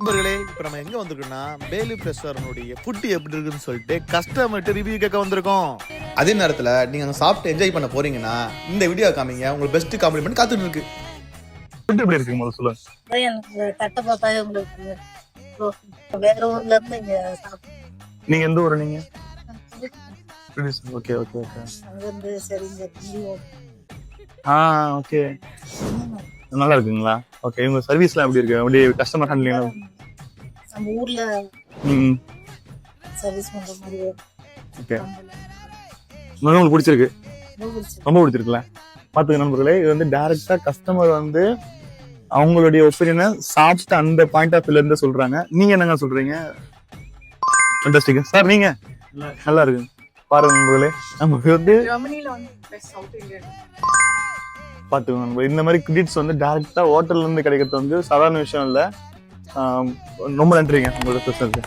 நண்பர்களே, இப்ப நம்ம எங்க வந்திருக்கோம்னா பேலி ரெஸ்டாரன்டோட ஃபுட் எப்படி இருக்குன்னு சொல்லிட்டு கஸ்டமர்கிட்ட ரிவ்யூ கேட்க வந்திருக்கோம். அதே நேரத்துல நீங்க அங்க சாப்பிட்டு என்ஜாய் பண்ண போறீங்கன்னா இந்த வீடியோ காமிங்க, உங்களுக்கு பெஸ்ட் காம்ப்ளிமெண்ட் காத்துட்டு இருக்கு. ஃபுட் எப்படி இருக்கு முதல்ல சொல்லுங்க. எனக்கு தட்டை பார்த்தாவே உங்களுக்கு வேற ஊர்ல இருந்து இங்க நீங்க எந்த ஊரு? நீங்க ஓகே ஓகே ஓகே. அங்க இருந்து சரிங்க. ஓகே, நல்லா இருக்குங்களா? ஓகே, உங்க சர்வீஸ்லாம் எப்படி இருக்கு? அப்படியே கஸ்டமர் ஹேண்ட்லிங் நம்ம ஊர்ல சர்வீஸ் பண்ற மாதிரி. ஓகே, உங்களுக்கு பிடிச்சிருக்கு? ரொம்ப பிடிச்சிருக்குல்ல? பாத்துக்க நண்பர்களே, இது வந்து டைரக்டா கஸ்டமர் வந்து அவங்களுடைய ஒப்பீனியனை சாப்பிட்டு அந்த பாயிண்ட் ஆஃப் வியூல இருந்து சொல்றாங்க. நீங்க என்னங்க சொல்றீங்க? Fantastic sir. நீங்க நல்லா இருக்கு பாருங்க நண்பர்களே. நமக்கு வந்து பாத்துக்கோங்க, இந்த மாதிரி கிரெடிட்ஸ் வந்து டைரக்டா ஹோட்டல்ல இருந்து கிடைக்கிறது வந்து சாதாரண விஷயம் இல்ல. ரொம்ப நன்றிங்க உங்களோட பேசுறதுக்கு.